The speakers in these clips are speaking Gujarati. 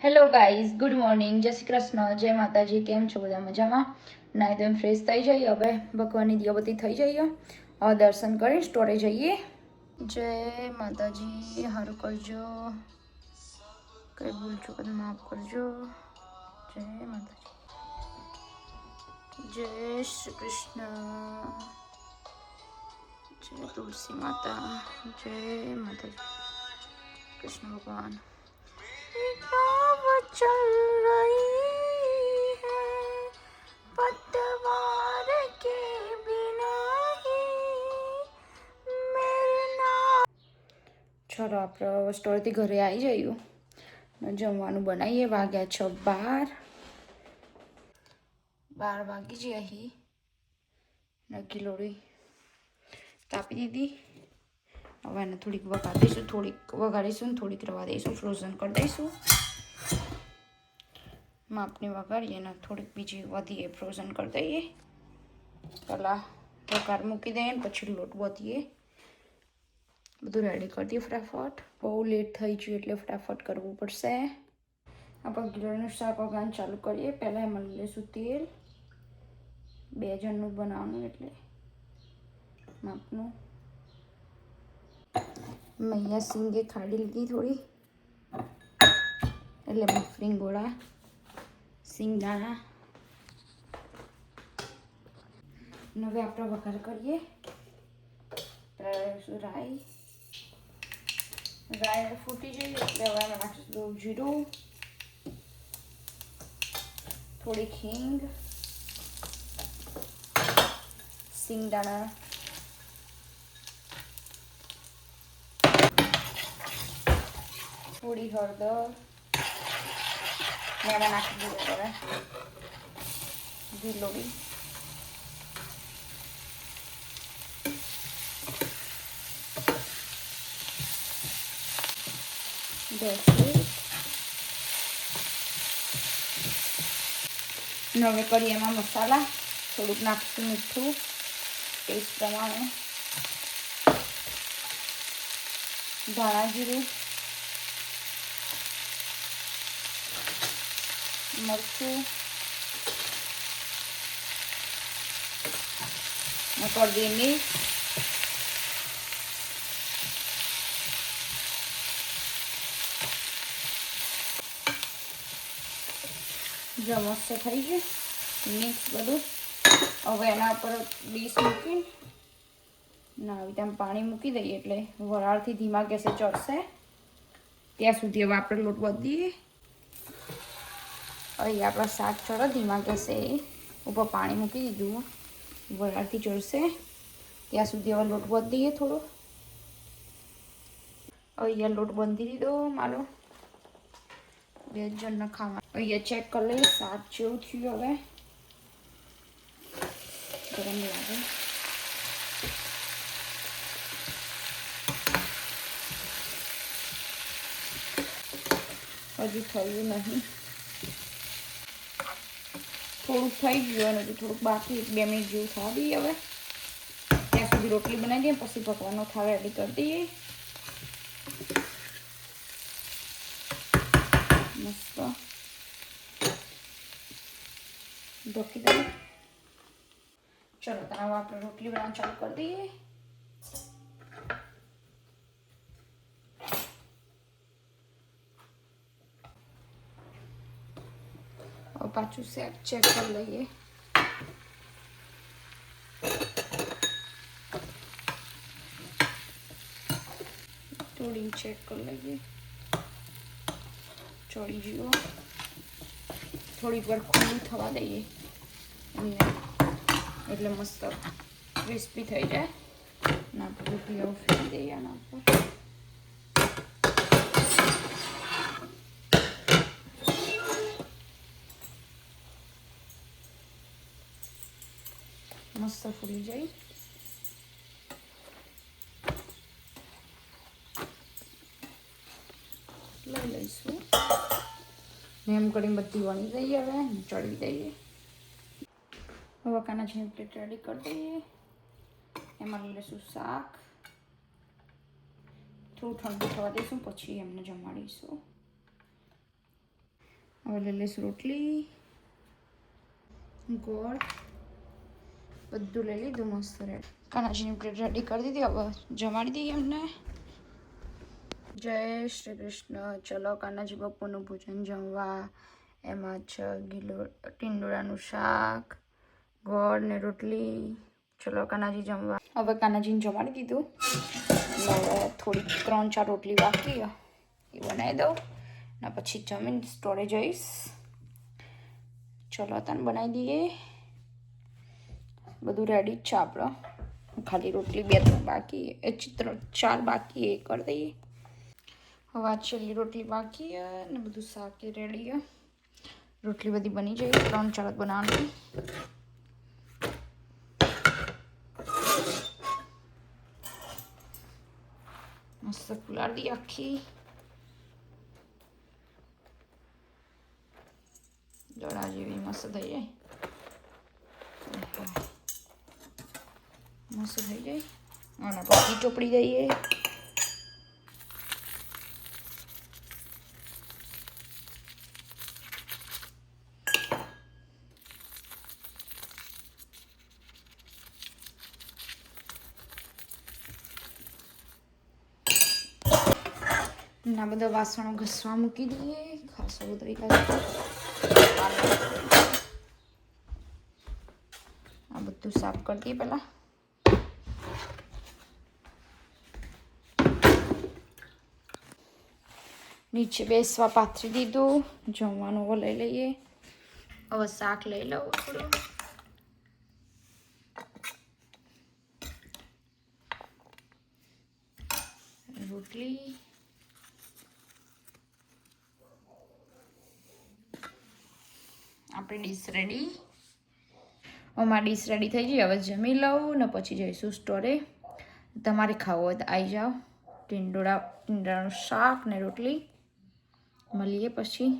હેલો ગાઈઝ, ગુડ મોર્નિંગ, જય શ્રી કૃષ્ણ, જય માતાજી. કેમ છો બધા? મજામાં? નાઈ ધોઈને ફ્રેશ થઈ જઈએ. હવે ભગવાનની દિયાબત્તી થઈ જઈએ. હવે દર્શન કરી સ્ટોરે જઈએ. જય માતાજી. સારું કરજો, કઈ ભૂલ ચૂક માફ કરજો. જય માતાજી. જય શ્રી કૃષ્ણ. જય તુલસી માતા. જય માતાજી. કૃષ્ણ ભગવાન. चल रही है पतवार के बिना ही मेरे नाम. ચલો આપણે સ્ટોરથી ઘરે આવી જઈએ. જમવાનું બનાવીએ. વાગ્યા 12 વાગી જઈએ. અહીં નક્કી લોડી તાપી દીધી. હવે એને થોડીક વઘારીશું, થોડીક રવા દઈશું, ફ્રોઝન કરી દઈશું. માપની વઘારીએ ને થોડીક બીજી વધીએ ફ્રોઝન કરી દઈએ. પહેલાં વઘાર મૂકી દઈએ ને પછી લોટ વધીએ. બધું રેડી કરી દઈએ ફટાફટ. બહુ લેટ થઈ ગયું એટલે ફટાફટ કરવું પડશે. આપણે ગીરનું શાક વઘારવાનું ચાલુ કરીએ. પહેલાં એમાં લઈશું તેલ. 2 જણનું બનાવવાનું એટલે માપનું. મૈયા સિંગે ખાડી લીધી થોડી, એટલે મફરી ગોળા સિંગદાણા. હવે આપણે વઘાર કરીએ. રાઈ ફૂટી જઈએ એટલે હવે એમાં નાખીશું જીરું, થોડીક હિંગ, સિંગદાણા, થોડી હળદર ને એમાં નાખી દીધું. હવે ગીલોડી, હવે કરીએ એમાં મસાલા. થોડુંક નાખીશું મીઠું ટેસ્ટ પ્રમાણે, ધાણા જીરું, મરચું ને કરી દઈએ મિક્સ. જો મસ્ત થઈ ગયું મિક્સ બધું. હવે એના ઉપર ડીશ મૂકીને આવી રીતે પાણી મૂકી દઈએ એટલે વરાળથી ધીમા ગેસે ચડશે. ત્યાં સુધી હવે આપણે લોટ વધીએ. અહીં આપણા શાક ચડો ધીમા ગેસે ઉપર પાણી મૂકી દીધું, વરાળથી ચડશે. ત્યાં સુધી હવે લોટ વધીએ થોડો. અહીંયા લોટ બાંધી દીધો મારો. 2 જણને ખાવા. અહીંયા ચેક કરી લઈએ શાક જેવું થયું. હવે ગરમ લાગે. હજુ થયું નહીં, થોડુંક થઈ ગયું અને હજુ થોડુંક બાકી. 2 મિનિટ જેવું થવા દઈએ. હવે ત્યાં સુધી રોટલી બનાવી દઈએ, પછી પકવાનો થાળ રેડી કરી દઈએ. મસ્ત ઢોકી દઈએ. ચલો તો હવે આપણે રોટલી બનાવવાનું ચાલુ કરી દઈએ. હવે પાછું ચેક કરી લઈએ. થોડી ચેક કરી લઈએ. ચોળી જુઓ, થોડીક વાર ખુલ્લું થવા દઈએ એટલે મસ્ત ક્રિસ્પી થઈ જાય. ના રોટલી હવે ફેરી દઈએ આના ઉપર. મસ્ત ફૂલી જાય. લઈ લઈશું એમ કરીને બધી વણી દઈએ. હવે ચડવી દઈએ. વકાના જેમ પ્લેટ રેડી કરી દઈએ. એમાં લઈ લઈશું શાક. થોડું ઠંડુ થવા દઈશું પછી એમને જમાડીશું. હવે લઈ લઈશ રોટલી, ગોળ, બધું લઈ લીધું મસ્ત રેડી. કાનાજીની પ્લેટ રેડી કરી દીધી, હવે જમાડી દઈએ એમને. જય શ્રી કૃષ્ણ. ચલો કાનાજી બપોરનું ભોજન જમવા. એમાં છે ટીંડોળાનું શાક, ગોળ ને રોટલી. ચલો કાનાજી જમવા. હવે કાનાજીને જમાડી દીધું. હવે થોડી 3-4 રોટલી બાકી એ બનાવી દઉં ને પછી જમીન સ્ટોરે જઈશ. ચલો તને બનાવી દઈએ. બધું રેડી જ છે આપણો. ખાલી રોટલી 2-3 બાકી, 4 બાકી એ કરી દઈએ. હવે આ છેલ્લી રોટલી બાકી ને બધું શાક રેડી. રોટલી બધી બની જાય, 3-4 જ બનાવવાની. મસ્ત ફુલાડી દી આખી. દડા જેવી મસ્ત થઈ જાય. મસ્ત થઈ જાય. આના પછી ચોપડી દઈએ. ના બધા વાસણો ઘસવા મૂકી દઈએ. ખાસો બધો આ બધું સાફ કરી દઈએ પહેલા. નીચે બેસવા પાથરી દીધું. જમવાનું લઈ લઈએ. હવે શાક લઈ લઉં થોડું. રોટલી, આપણી ડીશ રેડી. અમારી ડીશ રેડી થઈ ગઈ. હવે જમી લઉં ને પછી જઈશું સ્ટોરે. તમારે ખાવું હોય તો આવી જાઓ. ટીંડોળાનું શાક ને રોટલી. મળીએ પછી.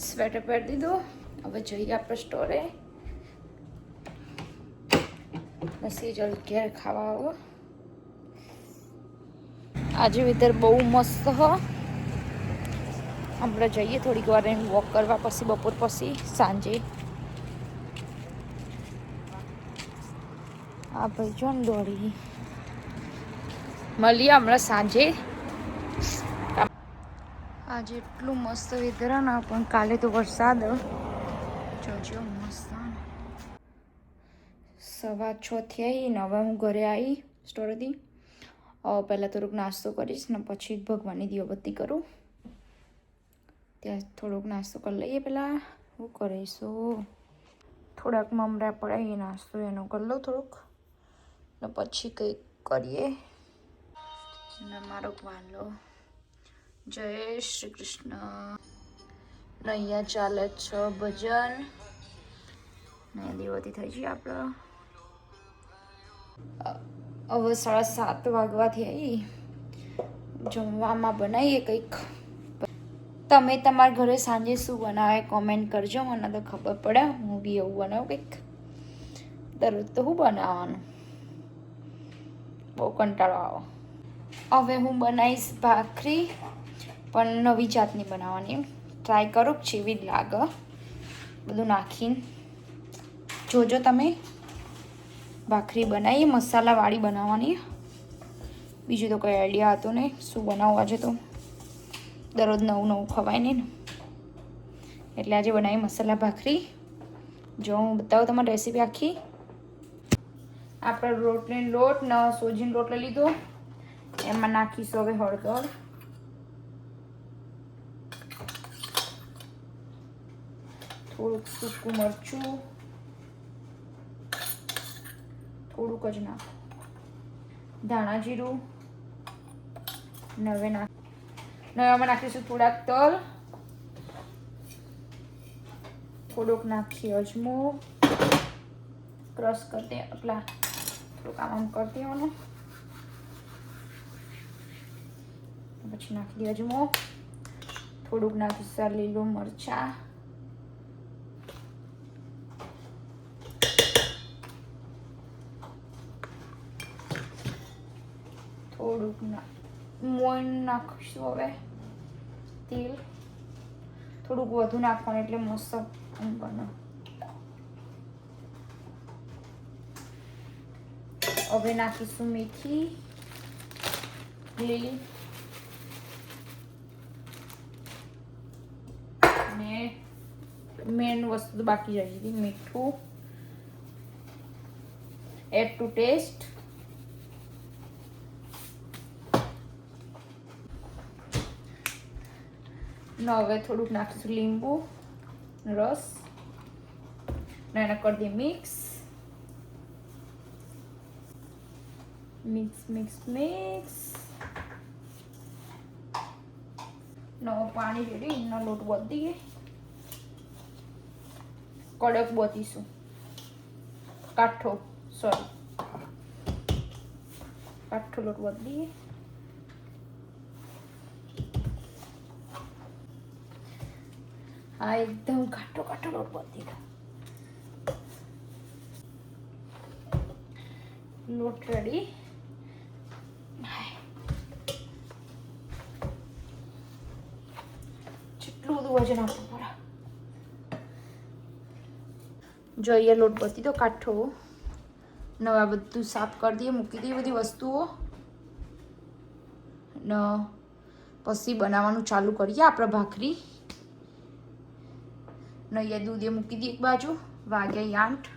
સ્વેટર પહેરી દીધું. હવે જઈએ આપણે સ્ટોરે. પછી જલ્દી ઘેર ખાવા આવો. આજે વેધર બહુ મસ્ત હ. આપણે જઈએ થોડીક વાર એને વોક કરવા, પછી બપોર પછી સાંજે. આ ભાઈ જો ને દોડી. મળીએ હમણાં સાંજે. આજે એટલું મસ્ત વેધર ને, પણ કાલે તો વરસાદ. જોજો મસ્ત. 6:15 થઈ ને હવે હું ઘરે આવી સ્ટોરેથી. પહેલાં થોડુંક નાસ્તો કરીશ ને પછી ભગવાનની દીવાબત્તી કરું. ત્યાં થોડોક નાસ્તો કરી લઈએ. પહેલાં હું કરીશું થોડાક મમરા પડાવીએ, નાસ્તો એનો કરી લઉં થોડુંક ને પછી કંઈક કરીએ. ને મારો વાલો જય શ્રી કૃષ્ણ. ને અહીંયા ચાલે છે ભજન ને દીવાબત્તી થઈ ગઈ આપણે. હવે 7:30 વાગવાથી આવી. જમવામાં બનાવીએ કંઈક. તમે તમારા ઘરે સાંજે શું બનાવે કોમેન્ટ કરજો, મને તો ખબર પડે. હું બી એવું બનાવું કંઈક. દરરોજ તો હું બનાવવાનું, બહુ કંટાળો આવો. હવે હું બનાવીશ ભાખરી, પણ નવી જાતની બનાવવાની. ટ્રાય કરું જેવી જ લાગે બધું નાખીને. જોજો તમે. ભાખરી બનાવીએ મસાલાવાળી બનાવવાની. બીજું તો કંઈ આઈડિયા હતો નહીં શું બનાવવું આજે. તો દરરોજ નવું ખવાય નહીં ને, એટલે આજે બનાવી મસાલા ભાખરી. જો હું બતાવું તમારી રેસીપી આખી. આપણે રોટલીનો લોટ ને સોજીનો લોટ લઈ લીધો. એમાં નાખીશું હવે હળદર, થોડુંક સૂકું મરચું, થોડુંક જ નાખ, ધાણા જીરું, ને હવે આમાં નાખીશું થોડાક તલ, થોડુંક નાખીએ અજમો, ક્રશ કરી દે. એટલા થોડુંક આમ કરી દેવાનું. પછી નાખી દે અજમો, થોડુંક નાખીશું લીલું મરચાં, થોડુંક મોણ નાખીશું હવે તેલ, થોડુંક વધુ નાખવાનું એટલે મસ્ત બને. હવે નાખીશું મેથી લીલી અને મેન વસ્તુ બાકી રહી હતી મીઠું એડ ટુ ટેસ્ટ. હવે થોડુંક નાખીશું લીંબુ રસ ને એને કરી દઈએ મિક્સ. Mix mix mix. નવો પાણી રેડી. એનો લોટ બાંધીએ. કડક બાંધીશું. કાઠો કાઠો લોટ બાંધીએ. હા એકદમ કાઠો કાઠો લોટ બાંધી દો. લોટ રેડી. જેટલું બધું વજન આપવું પડે. જો અહીંયા લોટ બાંધી દો કાઠો. નવા બધું સાફ કરી દઈએ, મૂકી દઈએ બધી વસ્તુઓ ને પછી બનાવવાનું ચાલુ કરીએ આપણે ભાખરી. ને અહીંયા દૂધ એ મૂકી દઈએ એક બાજુ. વાગ્યા 8.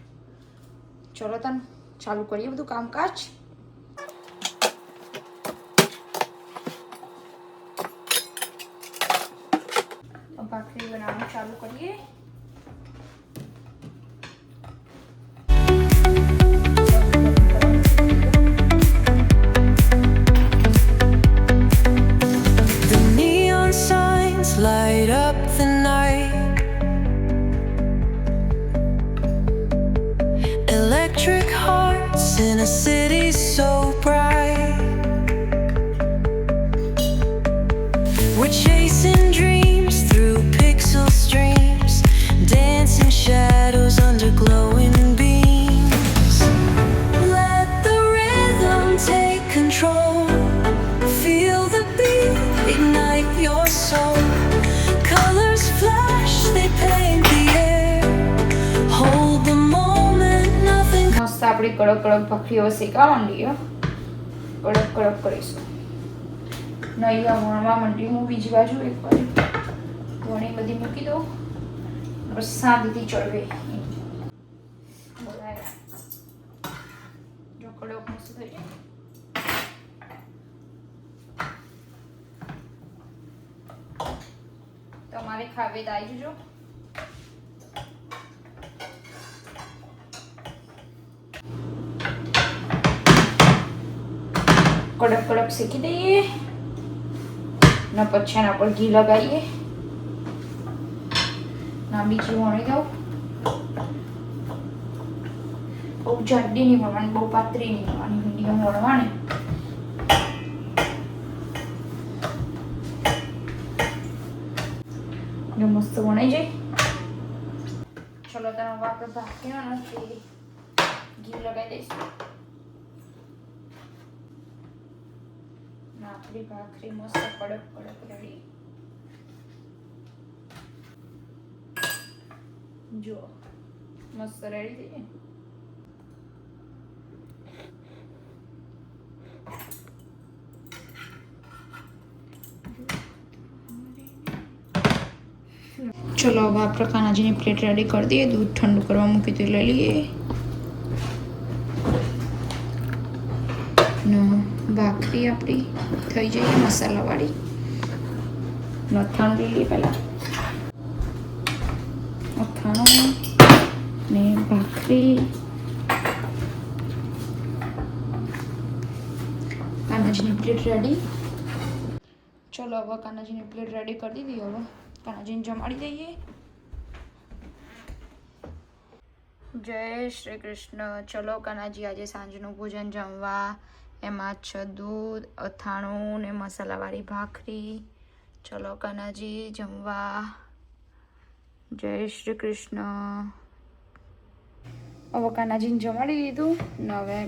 ચલો તને ચાલુ કરીએ બધું કામકાજ. ભાખરી બનાવવાનું ચાલુ કરીએ. Light up the night. Electric hearts in a city so bright. We're chasing dreams through pixel streams, dancing shadows under glowing beams. Let the rhythm take control. Feel the beat, ignite your soul. Colors flash, they paint the air. Hold the moment, nothing. મસ્ત આપણી કડક કડક ભાખરીઓ શેકાવા માંડીએ. કડક કડક કરીશું. નહીં વણવા માંડી હું બીજી બાજુ એક બાજુ વણી બધી મૂકી દઉં. બસ શાંતિથી ચડવે. જો કડક મસ્ત થઈ જાય. તમારે ખાવે તો આવી જજો. કડક કડક શેકી દઈએ ને પછી એના પર ઘી લગાવીએ. ના બીજી વણી દઉં. બહુ જાડી નહીં વણવાની, બહુ પાતળી નહીં વણવાની. મીડિયમ વણવાની. જો મસ્ત વણાઈ જાય. ચલો તમે આપણે ભાખરી નથી ઘી લગાવી દઈશું. આપણી ભાખરી મસ્ત કડક કડક રેડી. જો મસ્ત રેડી થઈ. ચલો હવે આપણે કાનાજીની પ્લેટ રેડી કરી દઈએ. દૂધ ઠંડુ કરવા મૂકી તો લઈ લઈએ. ભાખરી આપણી થઈ જાય મસાલાવાળી. અથાણું લઈ લઈએ પહેલાં. અથાણું ને ભાખરી. કાનાજીની પ્લેટ રેડી. ચલો હવે કાનાજીની પ્લેટ રેડી કરી દીધી. હવે કાનાજીને જમાડી દઈએ. જય શ્રી કૃષ્ણ. ચલો કાનાજી આજે સાંજનું ભોજન જમવા. એમાં છે દૂધ, અથાણું ને મસાલાવાળી ભાખરી. ચલો કાનાજી જમવા. જય શ્રી કૃષ્ણ. હવે કાનાજીને જમાડી દીધું ને હવે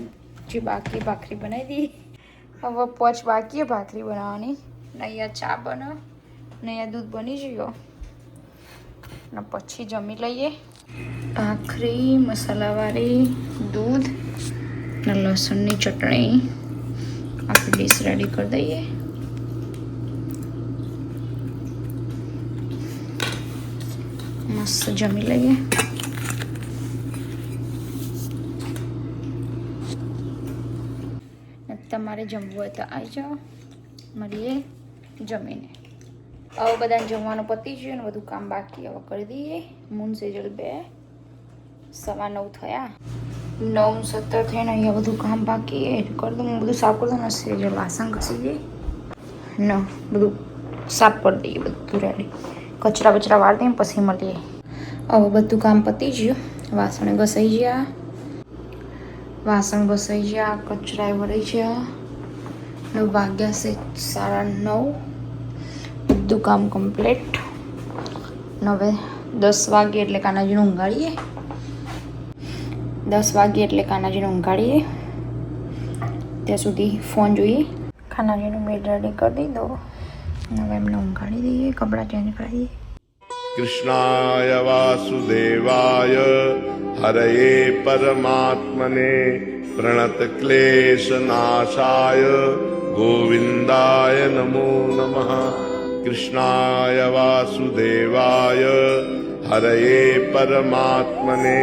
જે બાકી ભાખરી બનાવી દી. હવે પોચ બાકી ભાખરી બનાવવાની. ને અહીંયા ચા બને ને અહીંયા દૂધ બની ગયો. અને પછી જમી લઈએ. ભાખરી મસાલાવાળી દૂધ અને લસણની ચટણી આપણી ડીશ રેડી કરી દઈએ. મસ્ત જમી લઈએ. તમારે જમવું હોય તો આવી જાઓ, મળીએ જમીને. હવે બધાને જમવાનું પતી ગયું ને બધું કામ બાકી હવે કરી દઈએ. મૂન સેજલ 2 9:15 થયા. 9:17 થઈને અહીંયા બધું કામ બાકી એ કરી દઉં. હું બધું સાફ કરી દઉં ને સેજલ વાસણ ઘસી દઈએ ને બધું સાફ કરી દઈએ. બધું રેડી કચરા બચરા વાળ દઈએ પછી મળીએ. હવે બધું કામ પતી ગયું. વાસણ ઘસાઈ ગયા, કચરા ભરાઈ ગયા ને વાગ્યા છે 9:30. બધું કામ કમ્પ્લીટ. હવે 10 વાગે એટલે કાનાજીને ઊંઘાડીએ. 10 વાગે એટલે કાનાજીને ઊંઘાડીએ. ત્યાં સુધી ફોન જોઈએ. કાનાજીનું બેડ રેડી કરી દીધો. હવે એમને ઊંઘાડી દઈએ, કપડાં ચેન્જ કરાવીએ. कृष्णाय वासुदेवाय हरये परमात्मने प्रणतक्लेशनाशाय गोविन्दाय नमो नमः. कृष्णाय वासुदेवाय हरये परमात्मने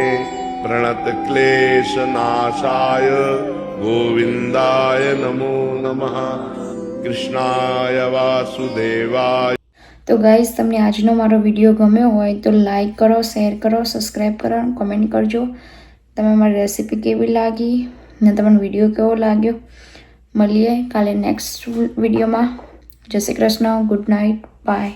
प्रणतक्लेशनाशाय गोविन्दाय नमो नमः. कृष्णाय वासुदेवाय. તો ગાઈઝ, તમને આજનો મારો વિડીયો ગમ્યો હોય તો લાઈક કરો, શેર કરો, સબસ્ક્રાઈબ કરો, કોમેન્ટ કરજો. તમે મારી રેસીપી કેવી લાગી ને તમને વિડીયો કેવો લાગ્યો. મળીએ કાલે નેક્સ્ટ વિડીયોમાં. જય Shri Krishna. Good night. By.